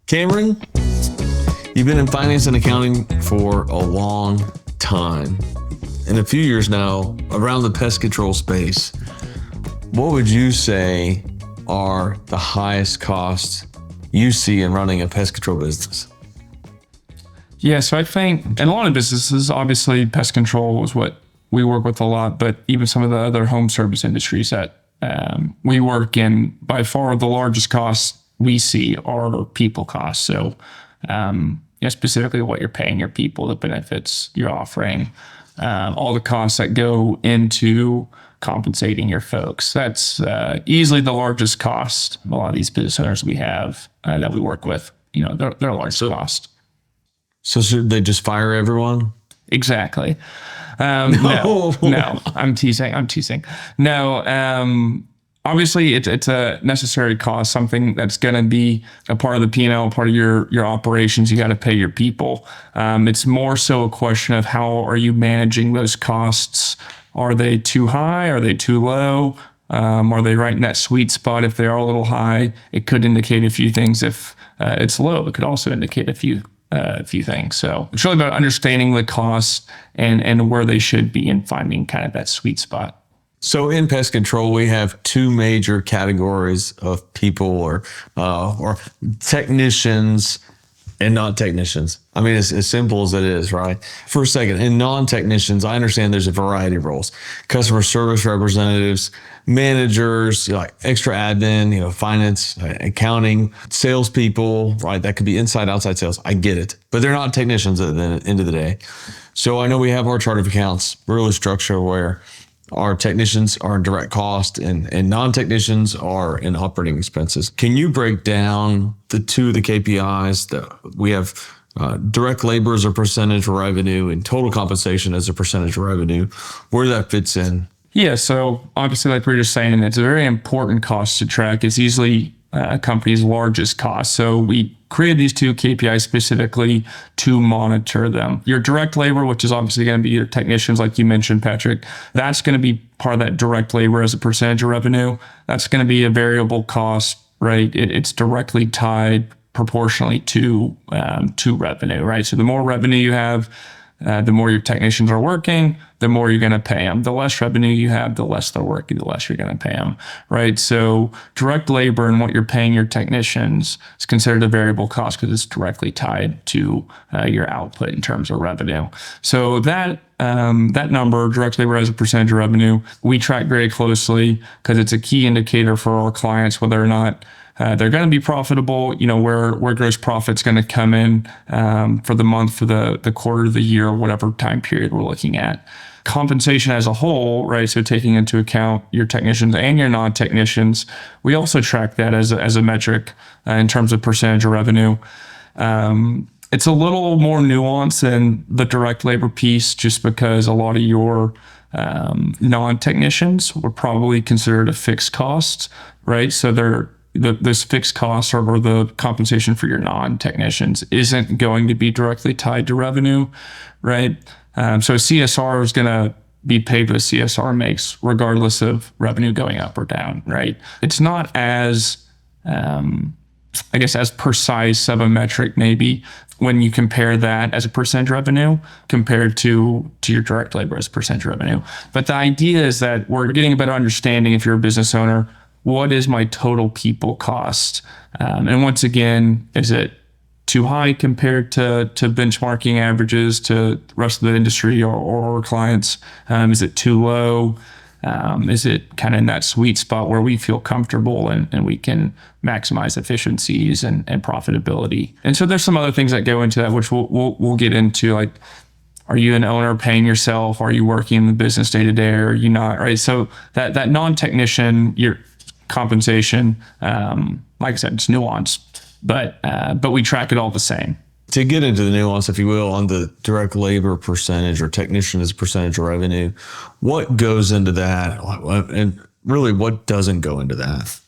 Cameron, you've been in finance and accounting for a long time. In a few years now, around the pest control space, what would you say are the highest costs you see in running a pest control business? Yeah, so I think in a lot of businesses, obviously pest control is what we work with a lot, but even some of the other home service industries that we work in, by far the largest costs we see are people costs. So specifically what you're paying your people, the benefits you're offering, all the costs that go into compensating your folks. That's easily the largest cost. A lot of these business owners we have that we work with, they're largest cost. So should they just fire everyone? Exactly. No, I'm teasing. No, obviously it's a necessary cost, something that's going to be a part of the P&L, part of your operations. You got to pay your people. It's more so a question of how are you managing those costs? Are they too high? Are they too low? Are they right in that sweet spot? If they are a little high, it could indicate a few things. If it's low, it could also indicate a few things. So it's really about understanding the costs and where they should be and finding kind of that sweet spot. So in pest control, we have two major categories of people or technicians and non-technicians. I mean, it's as simple as it is, right? For a second, in non-technicians, I understand there's a variety of roles: customer service representatives, managers, like extra admin, finance, accounting, salespeople, right? That could be inside, outside sales. I get it, but they're not technicians at the end of the day. So I know we have our chart of accounts, really structure where our technicians are in direct cost and non-technicians are in operating expenses. Can you break down the KPIs that we have? Direct labor as a percentage of revenue and total compensation as a percentage of revenue, where that fits in? Yeah, so obviously, like we were just saying, it's a very important cost to track. It's easily a company's largest cost. So we created these two KPIs specifically to monitor them. Your direct labor, which is obviously going to be your technicians, like you mentioned, Patrick, that's going to be part of that direct labor as a percentage of revenue. That's going to be a variable cost, right? It's directly tied proportionally to revenue, right? So the more revenue you have, the more your technicians are working, the more you're going to pay them. The less revenue you have, the less they're working, the less you're going to pay them, right? So direct labor and what you're paying your technicians is considered a variable cost because it's directly tied to your output in terms of revenue. So that number, direct labor as a percentage of revenue, we track very closely because it's a key indicator for our clients whether or not they're going to be profitable, where gross profit's going to come in for the month, for the quarter, the year, whatever time period we're looking at. Compensation as a whole, right? So taking into account your technicians and your non-technicians, we also track that as a metric in terms of percentage of revenue. It's a little more nuanced than the direct labor piece, just because a lot of your non-technicians were probably considered a fixed cost, right? So this fixed cost or the compensation for your non-technicians isn't going to be directly tied to revenue, right? So CSR is going to be paid what CSR makes regardless of revenue going up or down, right? It's not as, as precise of a metric maybe when you compare that as a percentage of revenue compared to your direct labor as a percentage of revenue. But the idea is that we're getting a better understanding, if you're a business owner, what is my total people cost? And once again, is it too high compared to benchmarking averages to the rest of the industry or clients? Is it too low? Is it kind of in that sweet spot where we feel comfortable and we can maximize efficiencies and profitability? And so there's some other things that go into that, which we'll get into, like, are you an owner paying yourself? Are you working in the business day to day, or are you not? Right. So that non-technician, your compensation, like I said, it's nuanced, but we track it all the same. To get into the nuance, if you will, on the direct labor percentage or technician as a percentage of revenue, what goes into that, and really what doesn't go into that?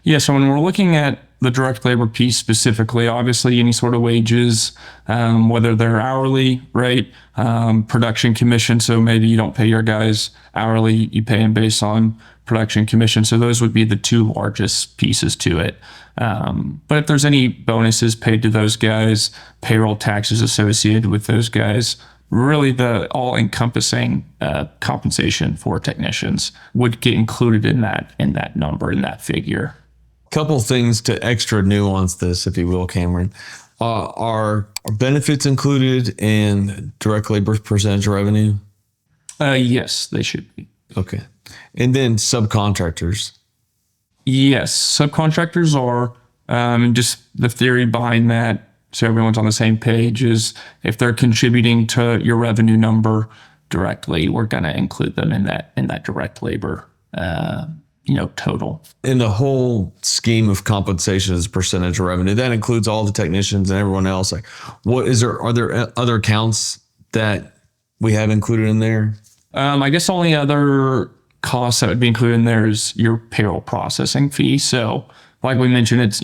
Yeah, so when we're looking at the direct labor piece specifically, obviously any sort of wages, whether they're hourly, right? Production commission. So maybe you don't pay your guys hourly, you pay them based on production commission. So those would be the two largest pieces to it. But if there's any bonuses paid to those guys, payroll taxes associated with those guys, really the all-encompassing compensation for technicians would get included in that number, in that figure. Couple things to extra nuance this, if you will, Cameron. Are benefits included in direct labor percentage of revenue? Yes, they should be. Okay. And then subcontractors. Yes, subcontractors are. Just the theory behind that, so everyone's on the same page, is if they're contributing to your revenue number directly, we're going to include them in that direct labor total. In the whole scheme of compensation as a percentage of revenue, that includes all the technicians and everyone else. Like, are there other accounts that we have included in there? I guess only other costs that would be included in there is your payroll processing fee. So like we mentioned, it's,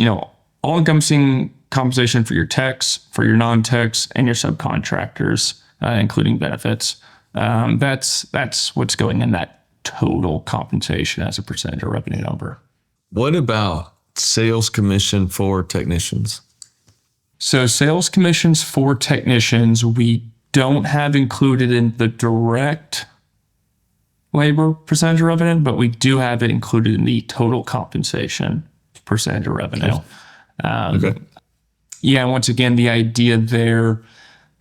all encompassing compensation for your techs, for your non-techs, and your subcontractors, including benefits. That's what's going in that total compensation as a percentage of revenue number. What about sales commission for technicians? So sales commissions for technicians, we don't have included in the direct labor percentage of revenue, but we do have it included in the total compensation percentage of revenue. Okay. Yeah, once again, the idea there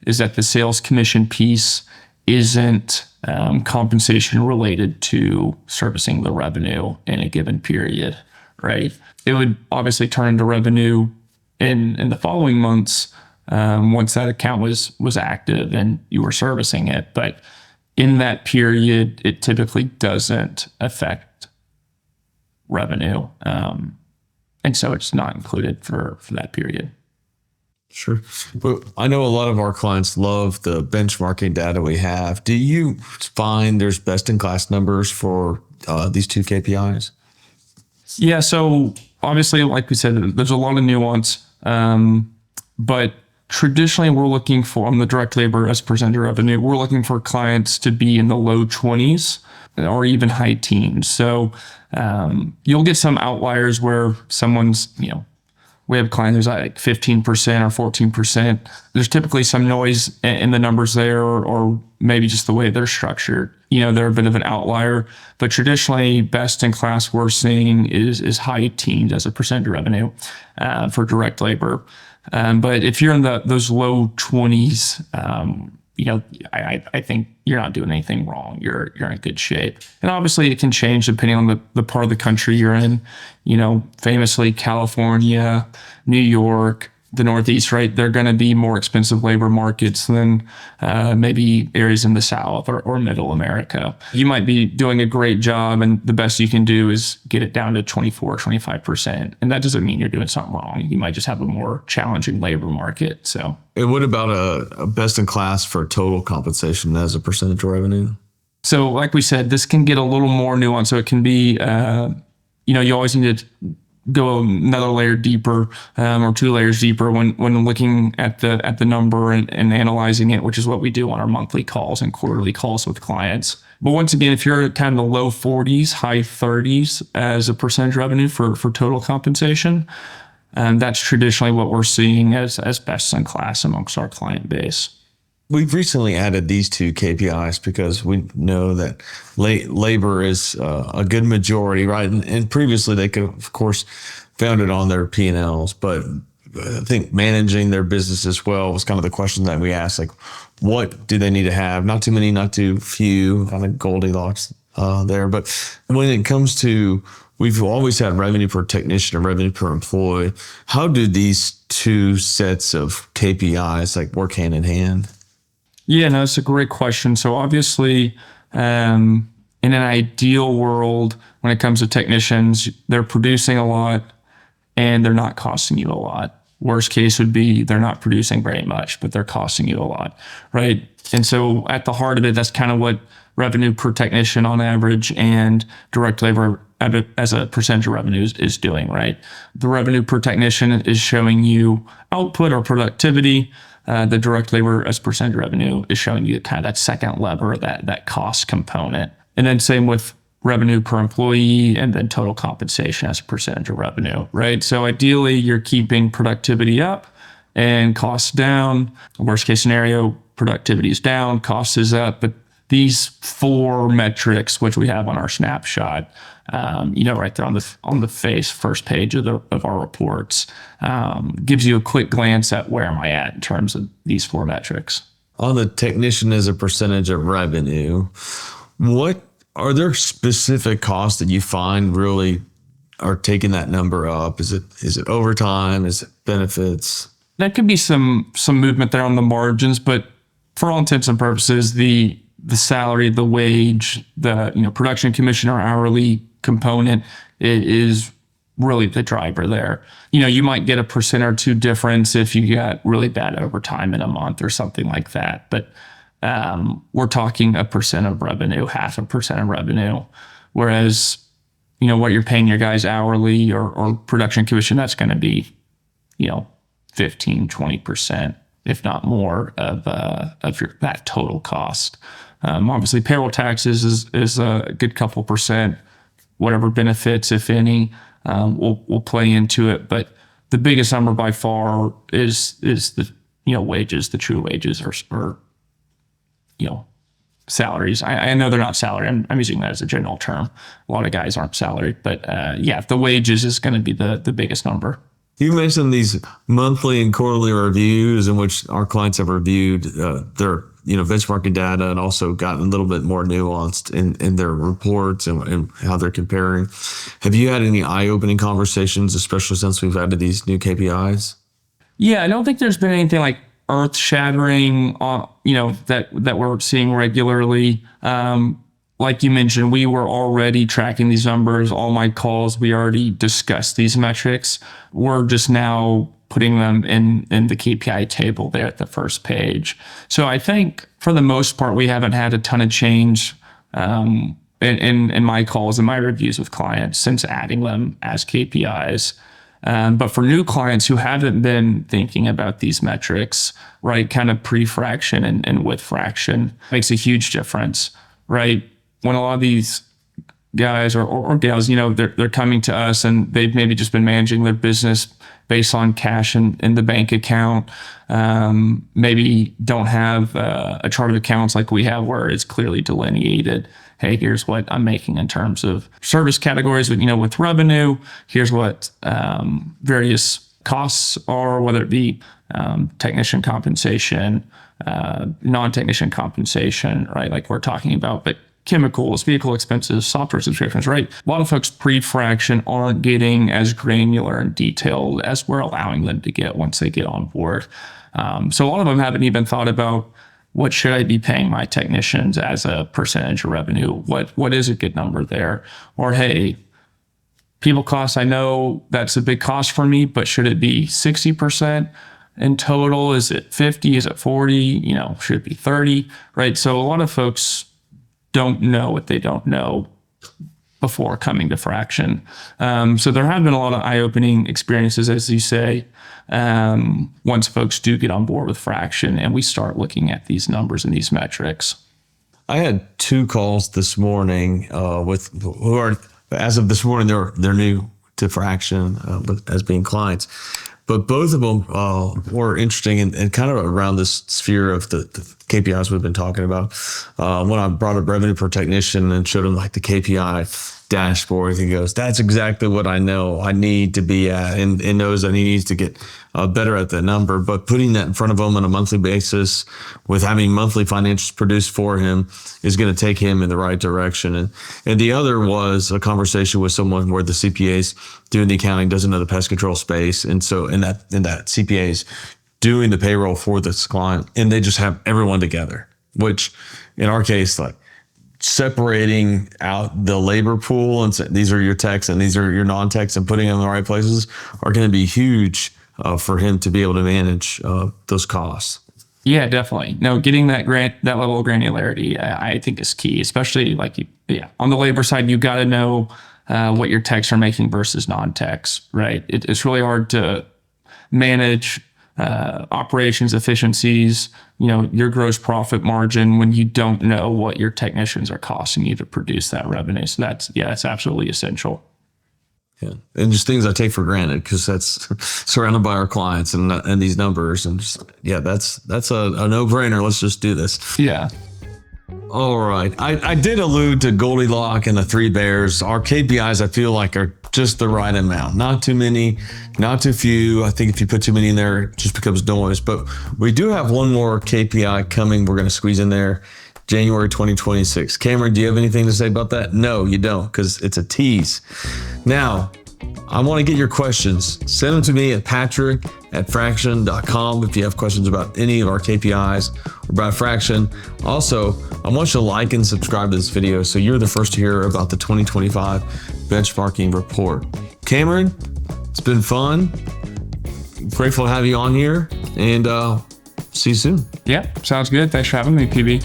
is that the sales commission piece isn't compensation related to servicing the revenue in a given period, right? It would obviously turn into revenue in the following months once that account was active and you were servicing it. But in that period, it typically doesn't affect revenue. And so it's not included for that period. Sure. But I know a lot of our clients love the benchmarking data we have. Do you find there's best in class numbers for these two KPIs? Yeah. So obviously, like we said, there's a lot of nuance, but traditionally we're looking for, on the direct labor as percentage of revenue, we're looking for clients to be in the low 20s or even high teens. So you'll get some outliers where someone's, we have clients who's like 15% or 14%. There's typically some noise in the numbers there, or maybe just the way they're structured. They're a bit of an outlier, but traditionally best in class we're seeing is high teens as a percentage of revenue for direct labor. But if you're in those low 20s, I think you're not doing anything wrong. You're in good shape. And obviously it can change depending on the part of the country you're in. Famously California, New York, the Northeast, right? They're going to be more expensive labor markets than maybe areas in the South or Middle America. You might be doing a great job and the best you can do is get it down to 24, 25%. And that doesn't mean you're doing something wrong. You might just have a more challenging labor market. So. And what about a best in class for total compensation as a percentage of revenue? So like we said, this can get a little more nuanced. So it can be, you always need to go another layer deeper or two layers deeper when looking at the number and analyzing it, which is what we do on our monthly calls and quarterly calls with clients. But once again, if you're at kind of the low 40s, high 30s as a percentage revenue for total compensation, that's traditionally what we're seeing as best in class amongst our client base. We've recently added these two KPIs because we know that labor is a good majority, right? And previously they could, of course, found it on their P&Ls, but I think managing their business as well was kind of the question that we asked, like, what do they need to have? Not too many, not too few, kind of Goldilocks there. But when it comes to, we've always had revenue per technician and revenue per employee. How do these two sets of KPIs like work hand in hand? Yeah, no, it's a great question. So obviously, in an ideal world, when it comes to technicians, they're producing a lot and they're not costing you a lot. Worst case would be they're not producing very much, but they're costing you a lot, right? And so at the heart of it, that's kind of what revenue per technician on average and direct labor as a percentage of revenue is doing, right? The revenue per technician is showing you output or productivity. The direct labor as percentage of revenue is showing you kind of that second lever, that cost component. And then same with revenue per employee, and then total compensation as a percentage of revenue, right? So ideally, you're keeping productivity up and costs down. Worst case scenario, productivity is down, cost is up. But these four metrics, which we have on our snapshot, right there on the first page of our reports, gives you a quick glance at where am I at in terms of these four metrics. On the technician as a percentage of revenue, what are there specific costs that you find really are taking that number up? Is it overtime? Is it benefits? There could be some movement there on the margins, but for all intents and purposes, the salary, the wage, the production commission or hourly component is really the driver there. You might get a % or two difference if you got really bad overtime in a month or something like that. But we're talking 1% of revenue, 0.5% of revenue. Whereas, what you're paying your guys hourly or production commission, that's going to be, 15, 20%, if not more of that total cost. Obviously, payroll taxes is a good couple %. Whatever benefits, if any, will play into it. But the biggest number by far is the wages, the true wages, or salaries. I know they're not salary. I'm using that as a general term. A lot of guys aren't salaried, but the wages is going to be the biggest number. You mentioned these monthly and quarterly reviews in which our clients have reviewed their benchmarking data and also gotten a little bit more nuanced in their reports and how they're comparing. Have you had any eye-opening conversations, especially since we've added these new KPIs? Yeah, I don't think there's been anything like earth-shattering, that we're seeing regularly. Like you mentioned, we were already tracking these numbers. All my calls, we already discussed these metrics. We're just now putting them in the KPI table there at the first page. So I think for the most part, we haven't had a ton of change in my calls and my reviews with clients since adding them as KPIs. But for new clients who haven't been thinking about these metrics, right, kind of pre-FRAXN and with FRAXN, makes a huge difference, right? When a lot of these guys or gals, they're coming to us and they've maybe just been managing their business based on cash in the bank account, maybe don't have a chart of accounts like we have where it's clearly delineated. Hey, here's what I'm making in terms of service categories, with revenue. Here's what various costs are, whether it be technician compensation, non-technician compensation, right? Like we're talking about, but chemicals, vehicle expenses, software subscriptions, right? A lot of folks pre-FRAXN aren't getting as granular and detailed as we're allowing them to get once they get on board. So a lot of them haven't even thought about what should I be paying my technicians as a percentage of revenue? What is a good number there? Or, hey, people costs, I know that's a big cost for me, but should it be 60% in total? Is it 50? Is it 40? Should it be 30? Right? So a lot of folks don't know what they don't know before coming to FRAXN. So there have been a lot of eye-opening experiences, as you say, once folks do get on board with FRAXN and we start looking at these numbers and these metrics. I had 2 calls this morning with who are, as of this morning, they're new to FRAXN as being clients. But both of them were interesting and kind of around this sphere of the KPIs we've been talking about. When I brought up revenue per technician and showed him like the KPI dashboard, he goes, "That's exactly what I know I need to be at," and knows that he needs to get better at that number. But putting that in front of him on a monthly basis with having monthly financials produced for him is going to take him in the right direction. And the other was a conversation with someone where the CPA's doing the accounting, doesn't know the pest control space. And so in that CPA's doing the payroll for this client, and they just have everyone together, which in our case, like, separating out the labor pool and say, these are your techs and these are your non-techs, and putting them in the right places are going to be huge for him to be able to manage those costs. Yeah, definitely. No, getting that level of granularity, I think is key, especially on the labor side. You got to know what your techs are making versus non-techs, right? It's really hard to manage operations efficiencies, your gross profit margin when you don't know what your technicians are costing you to produce that revenue. So that's absolutely essential. Yeah. And just things I take for granted because that's surrounded by our clients and these numbers. And just, that's a no-brainer. Let's just do this. Yeah. All right. I did allude to Goldilocks and the three bears. Our KPIs, I feel like, are just the right amount. Not too many, not too few. I think if you put too many in there, it just becomes noise. But we do have one more KPI coming. We're going to squeeze in there. January 2026. Cameron, do you have anything to say about that? No, you don't, because it's a tease. Now, I want to get your questions. Send them to me at patrick@fraxn.com if you have questions about any of our KPIs or about FRAXN. Also, I want you to like and subscribe to this video so you're the first to hear about the 2025 benchmarking report. Cameron, it's been fun. Grateful to have you on here, and see you soon. Yeah, sounds good. Thanks for having me, PB.